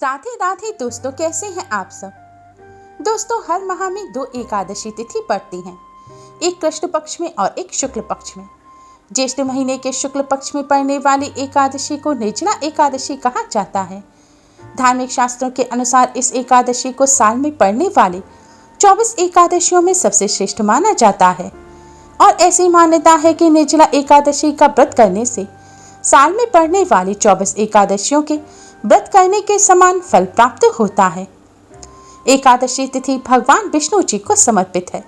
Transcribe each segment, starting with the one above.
राधे राधे दोस्तों, कैसे हैं आप सब। दोस्तों, हर माह में 2 एकादशी तिथि पड़ती हैं, एक कृष्ण पक्ष में और एक शुक्ल पक्ष में। ज्येष्ठ महीने के शुक्ल पक्ष में पड़ने वाली एकादशी को निर्जला एकादशी कहा जाता है। धार्मिक शास्त्रों के अनुसार इस एकादशी को साल में पड़ने वाली 24 एकादशियों में सबसे श्रेष्ठ माना जाता है और ऐसी मान्यता है कि निर्जला एकादशी का व्रत करने से साल में पड़ने वाली 24 एकादशियों के व्रत करने के समान फल प्राप्त होता है। एकादशी तिथि भगवान विष्णु जी को समर्पित है।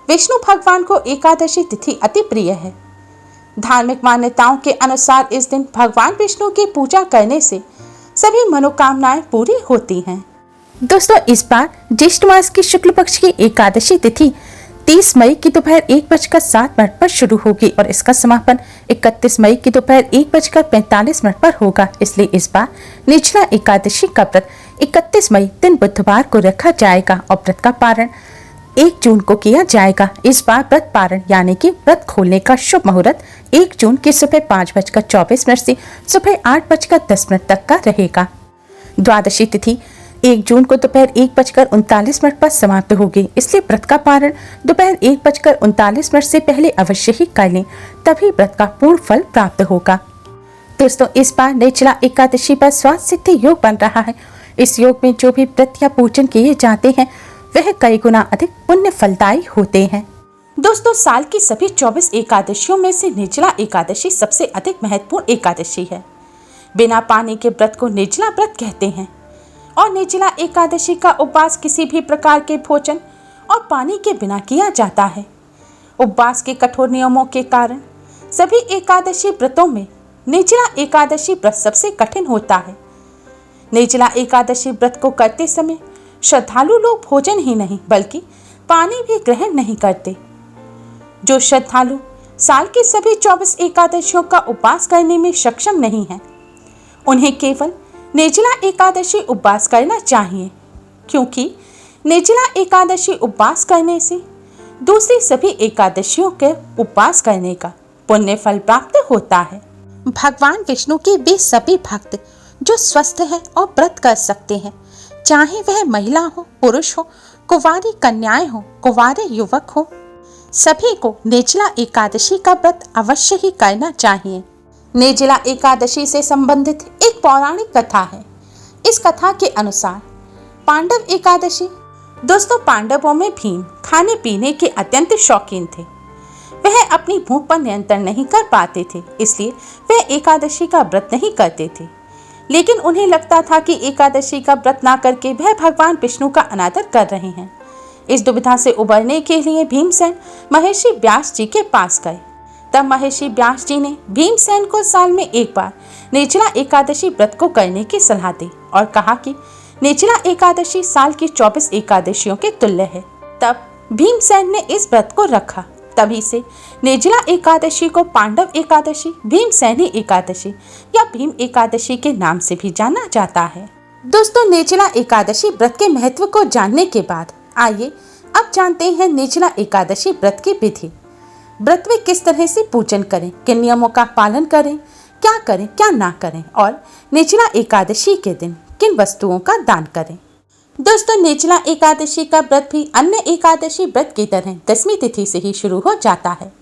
विष्णु भगवान को एकादशी तिथि अति प्रिय है। धार्मिक मान्यताओं के अनुसार इस दिन भगवान विष्णु की पूजा करने से सभी मनोकामनाएं पूरी होती हैं। दोस्तों, इस बार ज्येष्ठ मास की शुक्ल पक्ष की एकादशी तिथि 30 मई की दोपहर 1:07 पर शुरू होगी और इसका समापन 31 मई की दोपहर 1:45 पर होगा। इसलिए इस बार निर्जला एकादशी का व्रत 31 मई दिन बुधवार को रखा जाएगा और व्रत का पारण 1 जून को किया जाएगा। इस बार व्रत पारण यानी कि व्रत खोलने का शुभ मुहूर्त 1 जून की सुबह 5:24 से सुबह 8:10 तक का रहेगा। द्वादशी तिथि 1 जून को दोपहर 1:39 पर समाप्त होगी। इसलिए व्रत का पारण दोपहर 1:39 से पहले अवश्य ही कर लें, तभी व्रत का पूर्ण फल प्राप्त होगा। दोस्तों, इस बार निर्जला एकादशी पर स्वास्थ्य सिद्धि योग बन रहा है। इस योग में जो भी व्रत या पूजन किए जाते हैं वह कई गुना अधिक पुण्य फलदायी होते हैं। दोस्तों, साल की सभी 24 एकादशियों में से निर्जला एकादशी सबसे अधिक महत्वपूर्ण एकादशी है। बिना पानी के व्रत को निर्जला व्रत कहते हैं और निर्जला एकादशी का उपवास किसी भी प्रकार के भोजन और पानी के बिना किया जाता है। उपवास के कठोर नियमों के कारण सभी एकादशी व्रतों में निर्जला एकादशी व्रत सबसे कठिन होता है। निर्जला एकादशी व्रत को करते समय श्रद्धालु लोग भोजन ही नहीं बल्कि पानी भी ग्रहण नहीं करते। जो श्रद्धालु साल की सभी 24 एकादशियों का उपवास करने में सक्षम नहीं है, उन्हें केवल निर्जला एकादशी उपवास करना चाहिए, क्योंकि निर्जला एकादशी उपवास करने से दूसरी सभी एकादशियों के उपवास करने का पुण्य फल प्राप्त होता है। भगवान विष्णु के वे सभी भक्त जो स्वस्थ हैं और व्रत कर सकते हैं, चाहे वह महिला हो, पुरुष हो, कुंवारी कन्याएं हो, कुंवारे युवक हो, सभी को निर्जला एकादशी का व्रत अवश्य ही करना चाहिए। निर्जला एकादशी से संबंधित एक पौराणिक कथा है। इस कथा के अनुसार पांडव एकादशी। दोस्तों, पांडवों में भीम खाने पीने के अत्यंत शौकीन थे। वह अपनी भूख पर नियंत्रण नहीं कर पाते थे, इसलिए वह एकादशी का व्रत नहीं करते थे। लेकिन उन्हें लगता था कि एकादशी का व्रत ना करके वह भगवान विष्णु का अनादर कर रहे हैं। इस दुविधा से उबरने के लिए भीमसेन महर्षि व्यास जी के पास गए। तब महर्षि व्यास जी ने भीमसेन को साल में एक बार निर्जला एकादशी व्रत को करने की सलाह दी और कहा कि निर्जला एकादशी साल की 24 एकादशियों के तुल्य है। तब भीमसेन ने इस व्रत को रखा। तभी से निर्जला एकादशी को पांडव एकादशी, भीमसेनी एकादशी या भीम एकादशी के नाम से भी जाना जाता है। दोस्तों, निर्जला एकादशी व्रत के महत्व को जानने के बाद आइए अब जानते हैं निर्जला एकादशी व्रत की विधि। व्रत में किस तरह से पूजन करें, किन नियमों का पालन करें, क्या ना करें और निर्जला एकादशी के दिन किन वस्तुओं का दान करें। दोस्तों, निर्जला एकादशी का व्रत भी अन्य एकादशी व्रत की तरह 10वीं तिथि से ही शुरू हो जाता है।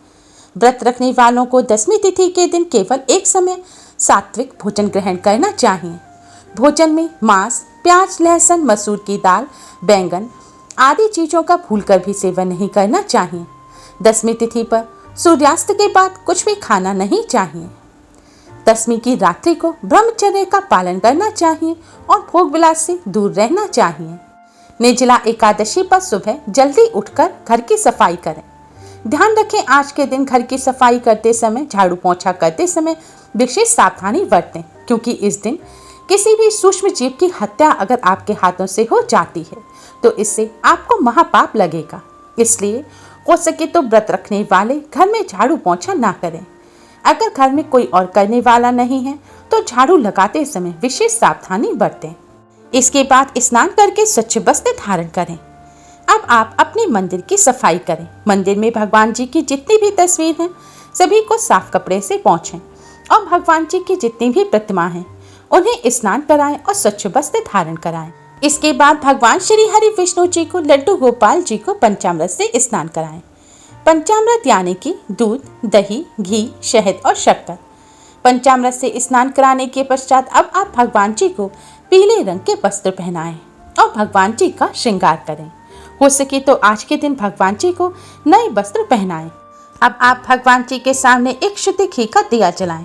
व्रत रखने वालों को 10वीं तिथि के दिन केवल एक समय सात्विक भोजन ग्रहण करना चाहिए। भोजन में मांस, प्याज, लहसुन, मसूर की दाल, बैंगन आदि चीजों का भूलकर भी सेवन नहीं करना चाहिए। 10वीं तिथि पर सूर्यास्त के बाद कुछ भी खाना नहीं चाहिए। 10वीं की रात्रि को ब्रह्मचर्य का पालन करना चाहिए और भोग विलास से दूर रहना चाहिए। निर्जला एकादशी पर सुबह जल्दी उठकर घर की सफाई करें। ध्यान रखें, आज के दिन घर की सफाई करते समय, झाड़ू पोंछा करते समय विशेष सावधानी बरतें, क्योंकि इस दिन किसी भी सूक्ष्म जीव की हत्या अगर आपके हाथों से हो जाती है तो इससे आपको महापाप लगेगा। इसलिए हो सके तो व्रत रखने वाले घर में झाड़ू पोंछा ना करें। अगर घर में कोई और करने वाला नहीं है तो झाड़ू लगाते समय विशेष सावधानी बरतें। इसके बाद स्नान करके स्वच्छ वस्त्र धारण करें। अब आप अपने मंदिर की सफाई करें। मंदिर में भगवान जी की जितनी भी तस्वीर हैं सभी को साफ कपड़े से पोंछें और भगवान जी की जितनी भी प्रतिमा हैं उन्हें स्नान कराएं और स्वच्छ वस्त्र धारण कराएं। इसके बाद भगवान श्री हरि विष्णु जी को लड्डू गोपाल जी को पंचामृत से स्नान कराएं। पंचामृत यानी कि दूध, दही, घी, शहद और शक्कर। पंचामृत से स्नान कराने के पश्चात अब आप भगवान जी को पीले रंग के वस्त्र पहनाएं और भगवान जी का श्रृंगार करें। हो सके तो आज के दिन भगवान जी को नए वस्त्र पहनाएं। अब आप भगवान जी के सामने एक शुद्ध घी का दिया जलाएं।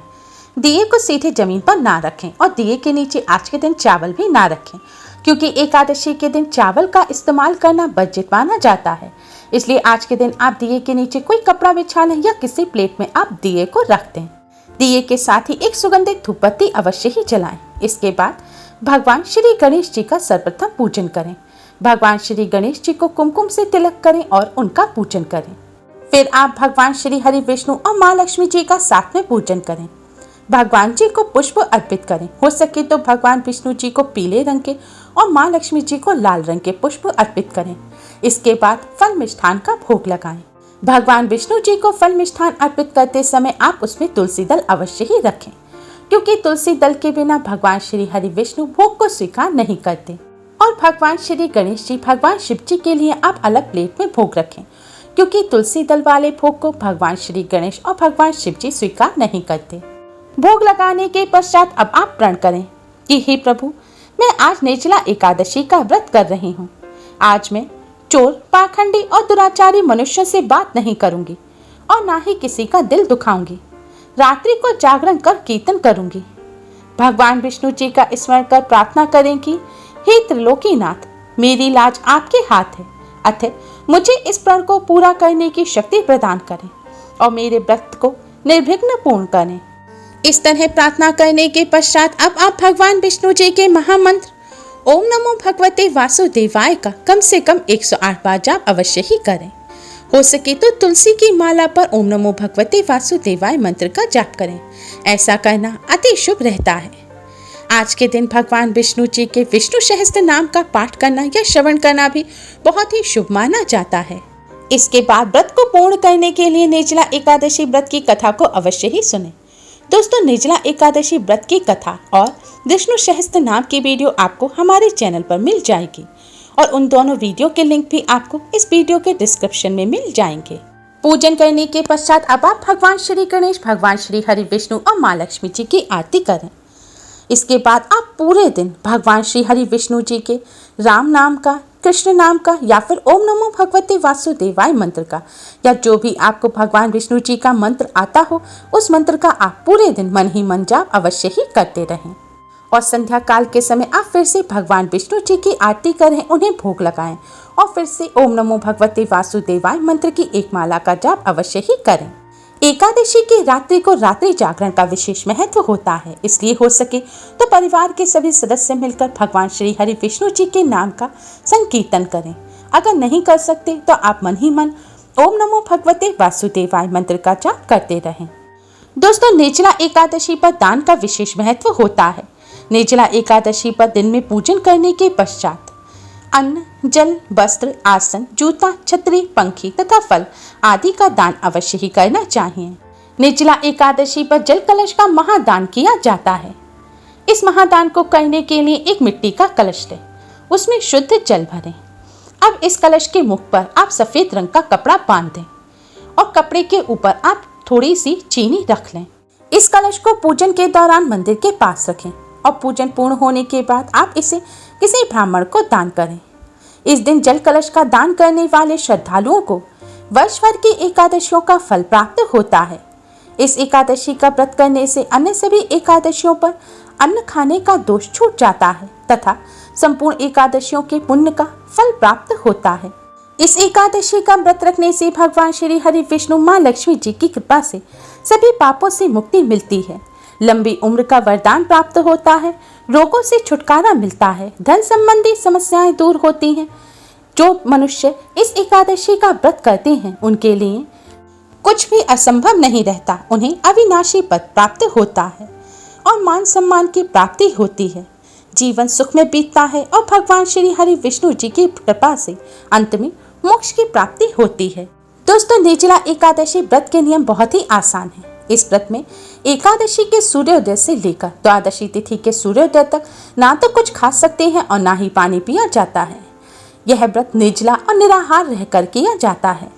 दिए को सीधे जमीन पर ना रखें और दिए के नीचे आज के दिन चावल भी ना रखें, क्योंकि एकादशी के दिन चावल का इस्तेमाल करना वर्जित माना जाता है। इसलिए आज के दिन आप दिए के नीचे कोई कपड़ा बिछा लें या किसी प्लेट में आप दिए को रख दें। दिए के साथ ही एक सुगंधित धूपबत्ती अवश्य ही जलाएं। इसके बाद भगवान श्री गणेश जी का सर्वप्रथम पूजन करें। भगवान श्री गणेश जी को कुमकुम से तिलक करें और उनका पूजन करें। फिर आप भगवान श्री हरि विष्णु और माँ लक्ष्मी जी का साथ में पूजन करें। भगवान जी को पुष्प अर्पित करें। हो सके तो भगवान विष्णु जी को पीले रंग के और माँ लक्ष्मी जी को लाल रंग के पुष्प अर्पित करें। इसके बाद फल मिष्ठान का भोग लगाएं। भगवान विष्णु जी को फल मिष्ठान अर्पित करते समय आप उसमें तुलसी दल अवश्य ही रखें, क्योंकि तुलसी दल के बिना भगवान श्री हरि विष्णु भोग को स्वीकार नहीं करते। और भगवान श्री गणेश जी, भगवान शिव जी के लिए आप अलग प्लेट में भोग रखें, क्योंकि तुलसी दल वाले भोग को भगवान श्री गणेश और भगवान शिव जी स्वीकार नहीं करते। भोग लगाने के पश्चात अब आप प्रण करें कि हे प्रभु, मैं आज निर्जला एकादशी का व्रत कर रही हूँ। आज मैं चोर, पाखंडी और दुराचारी मनुष्यों से बात नहीं करूंगी और ना ही किसी का दिल दुखाऊंगी। रात्रि को जागरण कर कीर्तन करूंगी। भगवान विष्णु जी का स्मरण कर प्रार्थना करें कि हे त्रिलोकीनाथ, मेरी लाज आपके हाथ है, अतः मुझे इस प्रण को पूरा करने की शक्ति प्रदान करें और मेरे व्रत को निर्विघ्न पूर्ण करें। इस तरह प्रार्थना करने के पश्चात अब आप भगवान विष्णु जी के महामंत्र ओम नमो भगवते वासुदेवाय का कम से कम 108 बार जाप अवश्य ही करें। हो सके तो तुलसी की माला पर ओम नमो भगवते वासुदेवाय मंत्र का जाप करें। ऐसा करना अति शुभ रहता है। आज के दिन भगवान विष्णु जी के विष्णु सहस्त्र नाम का पाठ करना या श्रवण करना भी बहुत ही शुभ माना जाता है। इसके बाद व्रत को पूर्ण करने के लिए निर्जला एकादशी व्रत की कथा को अवश्य ही सुने। दोस्तों, निर्जला एकादशी व्रत की कथा और विष्णु सहस्त्र नाम की वीडियो आपको हमारे चैनल पर मिल जाएगी और उन दोनों वीडियो के लिंक भी आपको इस वीडियो के डिस्क्रिप्शन में मिल जाएंगे। पूजन करने के पश्चात अब आप भगवान श्री गणेश, भगवान श्री हरि विष्णु और माँ लक्ष्मी जी की आरती करें। इसके बाद आप पूरे दिन भगवान श्री हरि विष्णु जी के राम नाम का, कृष्ण नाम का या फिर ओम नमो भगवते वासुदेवाय मंत्र का या जो भी आपको भगवान विष्णु जी का मंत्र आता हो उस मंत्र का आप पूरे दिन मन ही मन जाप अवश्य ही करते रहें। और संध्या काल के समय आप फिर से भगवान विष्णु जी की आरती करें, उन्हें भोग लगाएं और फिर से ओम नमो भगवते वासुदेवाय मंत्र की एक माला का जाप अवश्य ही करें। एकादशी की रात्रि को रात्रि जागरण का विशेष महत्व होता है, इसलिए हो सके तो परिवार के सभी सदस्य मिलकर भगवान श्री हरि विष्णु जी के नाम का संकीर्तन करें। अगर नहीं कर सकते तो आप मन ही मन ओम नमो भगवते वासुदेवाय मंत्र का जाप करते रहें। दोस्तों, निर्जला एकादशी पर दान का विशेष महत्व होता है। निर्जला एकादशी पर दिन में पूजन करने के पश्चात अन्न, जल, वस्त्र, आसन, जूता, छतरी, पंखी तथा फल आदि का दान अवश्य ही करना चाहिए। निर्जला एकादशी पर जल कलश का महादान किया जाता है। इस महादान को करने के लिए एक मिट्टी का कलश लें, उसमें शुद्ध जल भरें। अब इस कलश के मुख पर आप सफेद रंग का कपड़ा बांध दें और कपड़े के ऊपर आप थोड़ी सी चीनी रख लें। इस कलश को पूजन के दौरान मंदिर के पास रखें और पूजन पूर्ण होने के बाद आप इसे किसी ब्राह्मण को दान करें। इस दिन जल कलश का दान करने वाले श्रद्धालुओं को वर्ष भर की एकादशियों का फल प्राप्त होता है। इस एकादशी का व्रत करने से अन्य सभी एकादशियों पर अन्न खाने का दोष छूट जाता है तथा संपूर्ण एकादशियों के पुण्य का फल प्राप्त होता है। इस एकादशी का व्रत रखने से भगवान श्री हरि विष्णु माँ लक्ष्मी जी की कृपा से सभी पापों से मुक्ति मिलती है, लंबी उम्र का वरदान प्राप्त होता है, रोगों से छुटकारा मिलता है, धन संबंधी समस्याएं दूर होती हैं। जो मनुष्य इस एकादशी का व्रत करते हैं उनके लिए कुछ भी असंभव नहीं रहता। उन्हें अविनाशी पद प्राप्त होता है और मान सम्मान की प्राप्ति होती है। जीवन सुख में बीतता है और भगवान श्री हरि विष्णु जी की कृपा से अंत में मोक्ष की प्राप्ति होती है। दोस्तों, निर्जला एकादशी व्रत के नियम बहुत ही आसान है। इस व्रत में एकादशी के सूर्योदय से लेकर द्वादशी तिथि के सूर्योदय तक ना तो कुछ खा सकते हैं और ना ही पानी पिया जाता है। यह व्रत निर्जला और निराहार रहकर किया जाता है।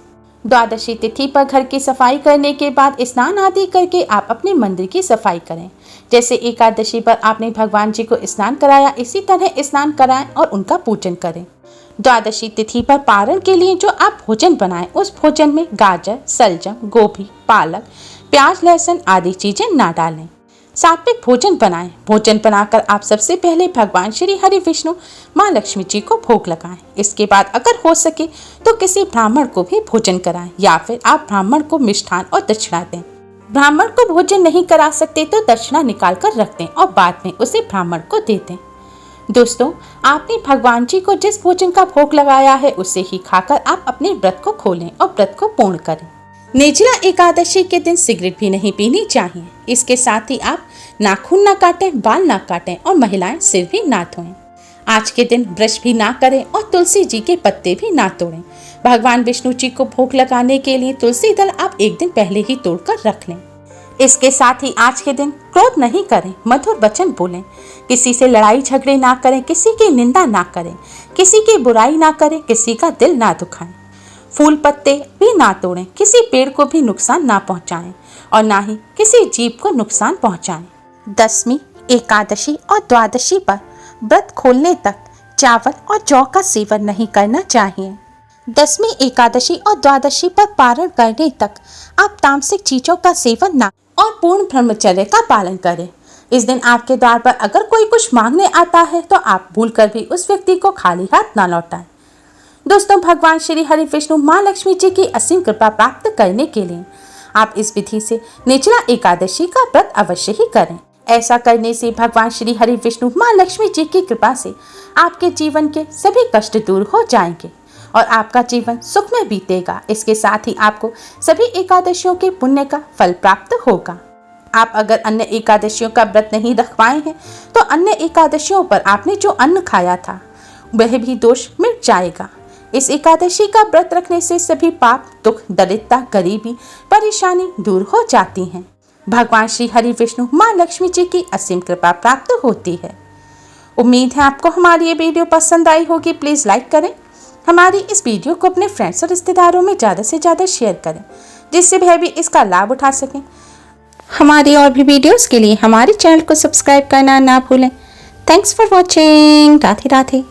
द्वादशी तिथि पर घर की सफाई करने के बाद स्नान आदि करके आप अपने मंदिर की सफाई करें। जैसे एकादशी पर आपने भगवान जी को स्नान कराया, इसी तरह स्नान कराएं और उनका पूजन करें। द्वादशी तिथि पर पारण के लिए जो आप भोजन बनाएं, उस भोजन में गाजर, सलजम, गोभी, पालक, प्याज, लहसुन आदि चीजें ना डालें। सात्विक भोजन बनाएं। भोजन बनाकर आप सबसे पहले भगवान श्री हरि विष्णु माँ लक्ष्मी जी को भोग लगाएं। इसके बाद अगर हो सके तो किसी ब्राह्मण को भी भोजन कराएं या फिर आप ब्राह्मण को मिष्ठान और दक्षिणा दें। ब्राह्मण को भोजन नहीं करा सकते तो दक्षिणा निकाल कर रख दें और बाद में उसे ब्राह्मण को दे दें। दोस्तों, आपने भगवान जी को जिस भोजन का भोग लगाया है उसे ही खाकर आप अपने व्रत को खोलें और व्रत को पूर्ण करें। निर्जला एकादशी के दिन सिगरेट भी नहीं पीनी चाहिए। इसके साथ ही आप नाखून ना काटें, बाल ना काटें और महिलाएं सिर भी ना धोएं। आज के दिन ब्रश भी ना करें और तुलसी जी के पत्ते भी ना तोड़ें। भगवान विष्णु जी को भोग लगाने के लिए तुलसी दल आप एक दिन पहले ही तोड़कर रख लें। इसके साथ ही आज के दिन क्रोध नहीं करें, मधुर वचन बोलें, किसी से लड़ाई झगड़े ना करें, किसी की निंदा ना करें, किसी की बुराई ना करें, किसी का दिल ना दुखाएं। फूल पत्ते भी ना तोड़ें, किसी पेड़ को भी नुकसान ना पहुंचाएं और ना ही किसी जीव को नुकसान पहुंचाएं। दसवीं, एकादशी और द्वादशी पर व्रत खोलने तक चावल और जौ का सेवन नहीं करना चाहिए। दसवीं एकादशी और द्वादशी पर पारण करने तक आप तामसिक चीजों का सेवन ना और पूर्ण ब्रह्मचर्य का पालन करें। इस दिन आपके द्वार पर अगर कोई कुछ मांगने आता है तो आप भूलकर भी उस व्यक्ति को खाली हाथ ना लौटाएं। दोस्तों, भगवान श्री हरि विष्णु माँ लक्ष्मी जी की असीम कृपा प्राप्त करने के लिए आप इस विधि से निर्जला एकादशी का व्रत अवश्य ही करें। ऐसा करने से भगवान श्री हरि विष्णु माँ लक्ष्मी जी की कृपा से आपके जीवन के सभी कष्ट दूर हो जाएंगे और आपका जीवन सुख में बीतेगा। इसके साथ ही आपको सभी एकादशियों के पुण्य का फल प्राप्त होगा। आप अगर अन्य एकादशियों का व्रत नहीं रख पाए हैं तो अन्य एकादशियों पर आपने जो अन्न खाया था वह भी दोष मिट जाएगा। इस एकादशी का व्रत रखने से सभी पाप, दुख, दरिद्रता, गरीबी, परेशानी दूर हो जाती हैं। भगवान श्री हरि विष्णु माँ लक्ष्मी जी की असीम कृपा प्राप्त होती है। उम्मीद है आपको हमारी ये वीडियो पसंद आई होगी। प्लीज़ लाइक करें। हमारी इस वीडियो को अपने फ्रेंड्स और रिश्तेदारों में ज़्यादा से ज़्यादा शेयर करें जिससे वह भी इसका लाभ उठा सकें। हमारी और भी वीडियोस के लिए हमारे चैनल को सब्सक्राइब करना ना भूलें। Thanks for watching. Radhe Radhe.